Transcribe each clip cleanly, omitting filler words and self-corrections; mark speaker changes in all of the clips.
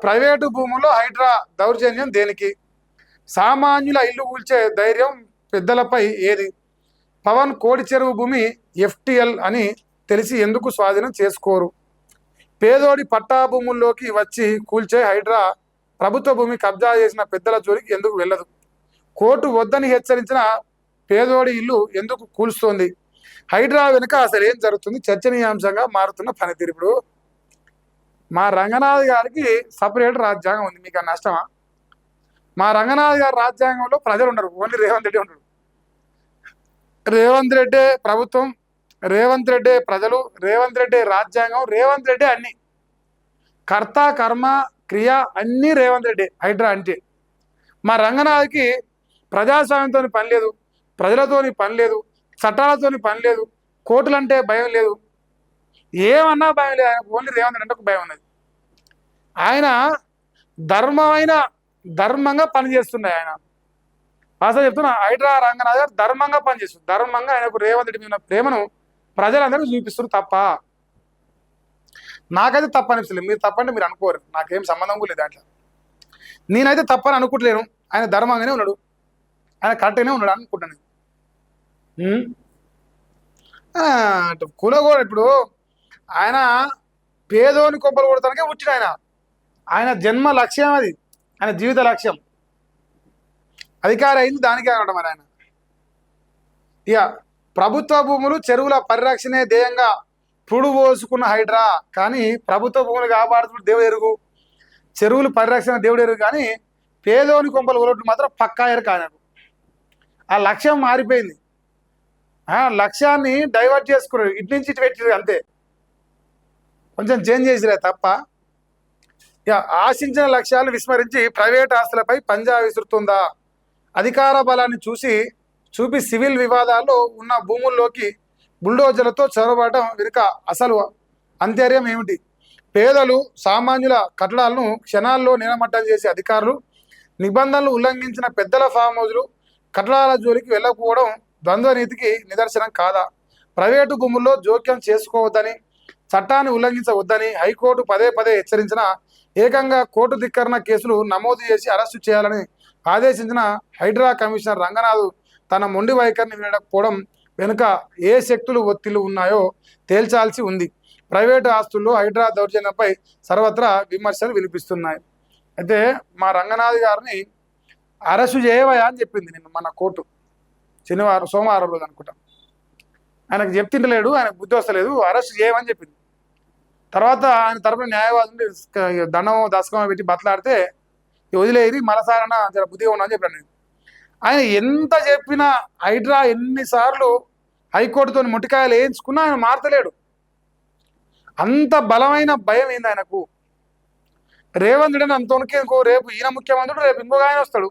Speaker 1: Private భూముల్లో హైడ్రా దౌర్జన్యం దేనికి? సామాన్యుల ఇల్లు కూల్చే ధైర్యం పెద్దలపై ఏది? పవన్ కోడి చెరువు భూమి ఎఫ్టిఎల్ అని తెలిసి ఎందుకు స్వాధీనం చేసుకోరు? పేదోడి పట్టా భూముల్లోకి వచ్చి కూల్చే హైడ్రా ప్రభుత్వ భూమి కబ్జా చేసిన పెద్దల జోలికి ఎందుకు వెళ్ళదు? కోర్టు వద్దని హెచ్చరించిన పేదోడి ఇల్లు ఎందుకు కూల్స్తోంది? హైడ్రా వెనుక అసలు ఏం జరుగుతుంది? చర్చనీయాంశంగా మారుతున్న పనితీరు. ఇప్పుడు మా రంగనాథ్ గారికి సపరేట్ రాజ్యాంగం ఉంది, మీకు ఆ నష్టమా? మా రంగనాథ్ గారి రాజ్యాంగంలో ప్రజలు ఉండరు, ఓన్లీ రేవంత్ రెడ్డి ఉండరు. రేవంత్ రెడ్డి ప్రభుత్వం, రేవంత్ రెడ్డి ప్రజలు, రేవంత్ రెడ్డి రాజ్యాంగం, రేవంత్ రెడ్డి అన్ని కర్త కర్మ క్రియ అన్నీ రేవంత్ రెడ్డి. హైడ్రా అంటే మా రంగనాథ్కి ప్రజాస్వామ్యంతో పని లేదు, ప్రజలతోని పని లేదు, చట్టాలతోని పని లేదు, కోర్టులంటే భయం లేదు, ఏమన్నా భయం లేదు. ఆయన ఓన్లీ రేవంత్ రెడ్డి అంటే ఒక భయం ఉన్నది. ఆయన ధర్మంగా పనిచేస్తున్నాయి. ఆయన అసలు చెప్తున్నా, హైడ్రా రంగనాథ్ గారు ధర్మంగా పనిచేస్తుంది. ధర్మంగా ఆయనకు రేవంత్ రెడ్డి మీద ప్రేమను ప్రజలందరికీ చూపిస్తున్నారు. తప్ప నాకైతే తప్ప అనిపిస్తలేదు. మీరు తప్పంటే మీరు అనుకోరు, నాకేం సంబంధం కూడా లేదు దాంట్లో. నేనైతే తప్పని అనుకుంటలేను. ఆయన ధర్మంగానే ఉన్నాడు, ఆయన కరెక్ట్గానే ఉన్నాడు అనుకుంటాను. కులగోడు ఇప్పుడు ఆయన పేదోని కొబ్బలు కొడతానికే వచ్చిన ఆయన జన్మ లక్ష్యం అది, ఆయన జీవిత లక్ష్యం. అధికారి అయింది దానికే అనడం. మరి ఆయన ప్రభుత్వ భూములు చెరువుల పరిరక్షణే ధ్యేయంగా పుడు పోసుకున్న హైడ్రా, కానీ ప్రభుత్వ భూములు కాపాడుతున్న దేవుడు ఎరుగు, చెరువులు పరిరక్షణ దేవుడు ఎరుగు, కానీ పేదోని కొంపలు కొరట్లు మాత్రం పక్కా ఎరుక ఆయనకు. ఆ లక్ష్యం మారిపోయింది. లక్ష్యాన్ని డైవర్ట్ చేసుకున్నారు, ఇటు నుంచి ఇటు పెట్టి అంతే, కొంచెం చేంజ్ చేసిరే తప్ప ఆశించిన లక్ష్యాలు విస్మరించి ప్రైవేట్ ఆస్తులపై పంజా విసురుతుందా? అధికార బలాన్ని చూపి సివిల్ వివాదాల్లో ఉన్న భూముల్లోకి బుల్డోజర్లతో చొరబడటం వెనుక అసలు అంతర్యం ఏమిటి? పేదలు సామాన్యుల కట్టడాలను క్షణాల్లో నీలమట్టం చేసే అధికారులు, నిబంధనలు ఉల్లంఘించిన పెద్దల ఫామ్ హౌజులు కట్టడాల జోలికి వెళ్ళకపోవడం ద్వంద్వ నీతికి నిదర్శనం కాదా? ప్రైవేటు భూముల్లో జోక్యం చేసుకోవద్దని, చట్టాన్ని ఉల్లంఘించవద్దని హైకోర్టు పదే హెచ్చరించిన, ఏకంగా కోర్టు ధిక్కరణ కేసులు నమోదు చేసి అరెస్టు చేయాలని ఆదేశించిన హైడ్రా కమిషనర్ రంగనాథ్ తన మొండి వైఖరిని వినకపోవడం వెనుక ఏ శక్తులు ఒత్తిళ్లు ఉన్నాయో తేల్చాల్సి ఉంది. ప్రైవేటు ఆస్తుల్లో హైడ్రా దౌర్జన్యంపై సర్వత్రా విమర్శలు వినిపిస్తున్నాయి. అయితే మా రంగనాథ్ గారిని అరెస్టు చేయవయా అని చెప్పింది నిన్న మన కోర్టు, సోమవారం రోజు అనుకుంటా. ఆయనకు చెప్తింటలేడు, ఆయనకు బుద్ధి వస్తలేదు, అరెస్ట్ చేయమని చెప్పింది. తర్వాత ఆయన తరపున న్యాయవాదుని దండమో దశకమో పెట్టి బతలాడితే వదిలేది మరసారన జర బుద్ధిగా ఉన్నా అని చెప్పాను నేను. ఆయన ఎంత చెప్పినా హైడ్రా ఎన్నిసార్లు హైకోర్టుతో ముట్టికాయలు వేయించుకున్నా ఆయన మారతలేడు. అంత బలమైన భయం ఏంది ఆయనకు. రేవంత్ రెడ్డి అంత ఇంకో రేపు ఈయన ముఖ్యమంత్రుడు, రేపు ఇంకొక ఆయన వస్తాడు.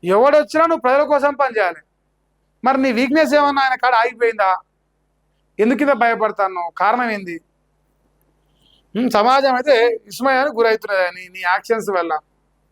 Speaker 1: ఎవడొచ్చినా నువ్వు ప్రజల కోసం పనిచేయాలి. మరి నీ వీక్నెస్ ఏమన్నా ఆయన కాడ ఆగిపోయిందా? ఎందుకు ఇంత భయపడతాను? కారణం ఏంది? సమాజం అయితే విస్మయానికి గురవుతున్నది నీ యాక్షన్స్ వల్ల.